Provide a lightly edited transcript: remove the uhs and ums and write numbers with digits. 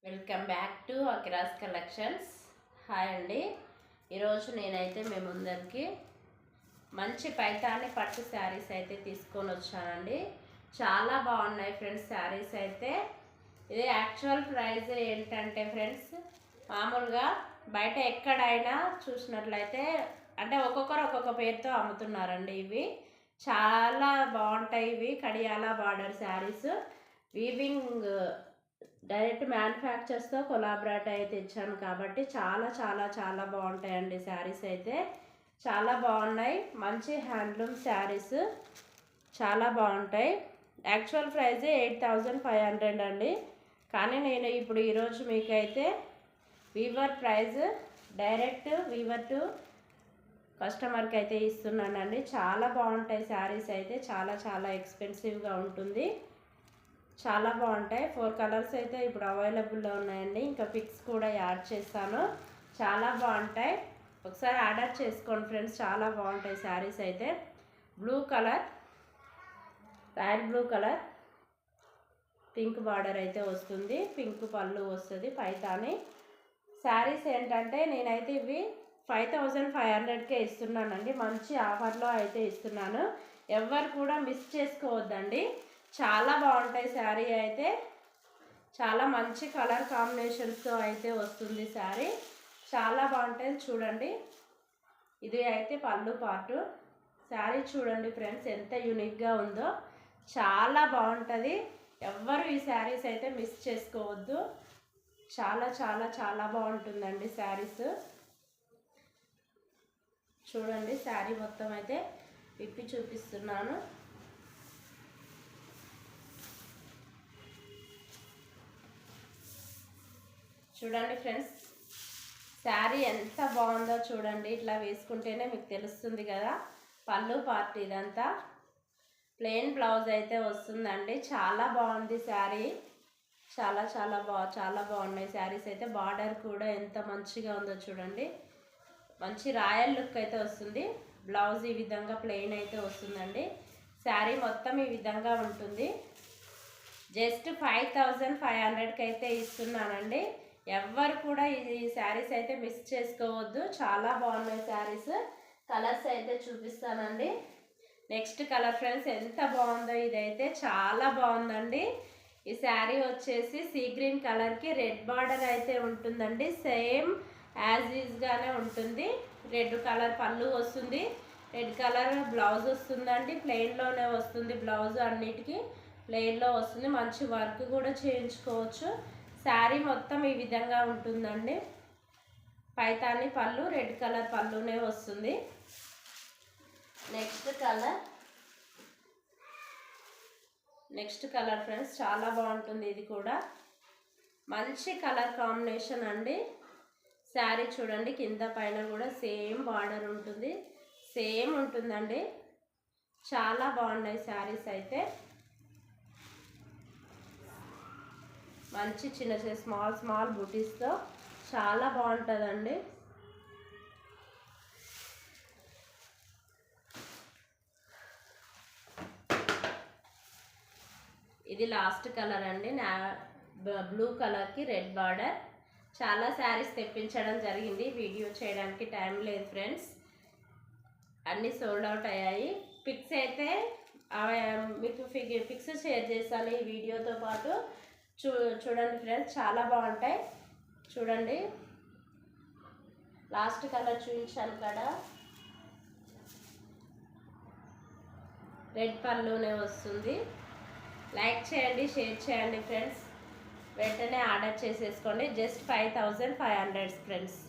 Welcome back to Akira's Collections. Hi అండి. ఈరోజు నేనైతే మీ ముందరికి మంచి పైతాని పట్టు శారీస్ అయితే తీసుకొని వచ్చానండి. చాలా బాగున్నాయి ఫ్రెండ్స్ శారీస్ అయితే. ఇది యాక్చువల్ ప్రైస్ ఏంటంటే ఫ్రెండ్స్, మామూలుగా బయట ఎక్కడైనా చూసినట్లయితే అంటే ఒక్కొక్కరు ఒక్కొక్క పేరుతో అమ్ముతున్నారండి. ఇవి చాలా బాగుంటాయి. ఇవి కడియాలా బార్డర్ శారీస్, వీవింగ్ డైరెక్ట్ మ్యానుఫ్యాక్చర్స్తో కొలాబరేట్ అయితే ఇచ్చాను కాబట్టి చాలా చాలా చాలా బాగుంటాయండి శారీస్ అయితే. చాలా బాగున్నాయి. మంచి హ్యాండ్లూమ్ శారీస్ చాలా బాగుంటాయి. యాక్చువల్ ప్రైస్ 8500 అండి. కానీ నేను ఇప్పుడు ఈరోజు మీకైతే weaver price direct weaver to కస్టమర్కి అయితే ఇస్తున్నానండి. చాలా బాగుంటాయి శారీస్ అయితే. చాలా చాలా ఎక్స్పెన్సివ్గా ఉంటుంది. చాలా బాగుంటాయి. 4 కలర్స్ అయితే ఇప్పుడు అవైలబుల్లో ఉన్నాయండి. ఇంకా పిక్స్ కూడా యాడ్ చేస్తాను. చాలా బాగుంటాయి. ఒకసారి ఆర్డర్ చేసుకోండి ఫ్రెండ్స్. చాలా బాగుంటాయి శారీస్ అయితే. Blue colour, royal blue colour, pink border అయితే వస్తుంది. పింక్ పళ్ళు వస్తుంది. పైతాని శారీస్ ఏంటంటే నేనైతే ఇవి 5500కే ఇస్తున్నానండి. మంచి ఆఫర్లో అయితే ఇస్తున్నాను. ఎవరు కూడా మిస్ చేసుకోవద్దండి. చాలా బాగుంటాయి శారీ అయితే. చాలా మంచి కలర్ కాంబినేషన్స్తో అయితే వస్తుంది శారీ. చాలా బాగుంటుంది. చూడండి, ఇది అయితే పళ్ళు పార్టు. శారీ చూడండి ఫ్రెండ్స్ ఎంత యూనిక్గా ఉందో. చాలా బాగుంటుంది. ఎవ్వరు ఈ శారీస్ అయితే మిస్ చేసుకోవద్దు. చాలా చాలా చాలా బాగుంటుందండి శారీస్. చూడండి, శారీ మొత్తం అయితే విప్పి చూపిస్తున్నాను. చూడండి ఫ్రెండ్స్, శారీ ఎంత బాగుందో చూడండి. ఇట్లా వేసుకుంటేనే మీకు తెలుస్తుంది కదా. పళ్ళు పార్ట్ ఇదంతా. ప్లెయిన్ బ్లౌజ్ అయితే వస్తుందండి. చాలా బాగుంది శారీ. చాలా చాలా బాగున్నాయి శారీస్ అయితే. బార్డర్ కూడా ఎంత మంచిగా ఉందో చూడండి. మంచి రాయల్ లుక్ అయితే వస్తుంది. బ్లౌజ్ ఈ విధంగా ప్లెయిన్ అయితే వస్తుందండి. శారీ మొత్తం ఈ విధంగా ఉంటుంది. జస్ట్ 5500కి అయితే ఇస్తున్నానండి. ఎవ్వరు కూడా ఈ శారీస్ అయితే మిస్ చేసుకోవద్దు. చాలా బాగున్నాయి శారీస్. కలర్స్ అయితే చూపిస్తానండి. నెక్స్ట్ కలర్ ఫ్రెండ్స్ ఎంత బాగుందో. ఇదైతే చాలా బాగుందండి. ఈ శారీ వచ్చేసి సీ గ్రీన్ కలర్కి రెడ్ బార్డర్ అయితే ఉంటుందండి. సేమ్ యాజ్ ఈజ్గానే ఉంటుంది. రెడ్ కలర్ పళ్ళు వస్తుంది. రెడ్ కలర్ బ్లౌజ్ వస్తుందండి. ప్లెయిన్లోనే వస్తుంది. బ్లౌజ్ అన్నిటికీ ప్లెయిన్లో వస్తుంది. మంచి వర్క్ కూడా చేయించుకోవచ్చు. శారీ మొత్తం ఈ విధంగా ఉంటుందండి. పైతాని పళ్ళు, రెడ్ కలర్ పళ్ళునే వస్తుంది. నెక్స్ట్ కలర్ ఫ్రెండ్స్ చాలా బాగుంటుంది. ఇది కూడా మంచి కలర్ కాంబినేషన్ అండి. శారీ చూడండి, కింద పైన కూడా సేమ్ బార్డర్ ఉంటుంది. సేమ్ ఉంటుందండి. చాలా బాగున్నాయి శారీస్ అయితే. మంచి చిన్న చిన్న స్మాల్ బూటీస్తో చాలా బాగుంటుందండి. ఇది లాస్ట్ కలర్ అండి. బ్లూ కలర్కి రెడ్ బార్డర్. చాలా శారీస్ తెప్పించడం జరిగింది. వీడియో చేయడానికి టైం లేదు ఫ్రెండ్స్. అన్నీ సోల్డ్ అవుట్ అయ్యాయి. పిక్స్ అయితే మీకు పిక్స్ షేర్ చేస్తాను ఈ వీడియోతో పాటు. చూడండి ఫ్రెండ్స్, చాలా బాగుంటాయి. చూడండి, లాస్ట్ కలర్ చూపించాను కదా. రెడ్ పళ్ళునే వస్తుంది. లైక్ చేయండి, షేర్ చేయండి ఫ్రెండ్స్. వెంటనే ఆర్డర్ చేసేసుకోండి. Just 5500 friends.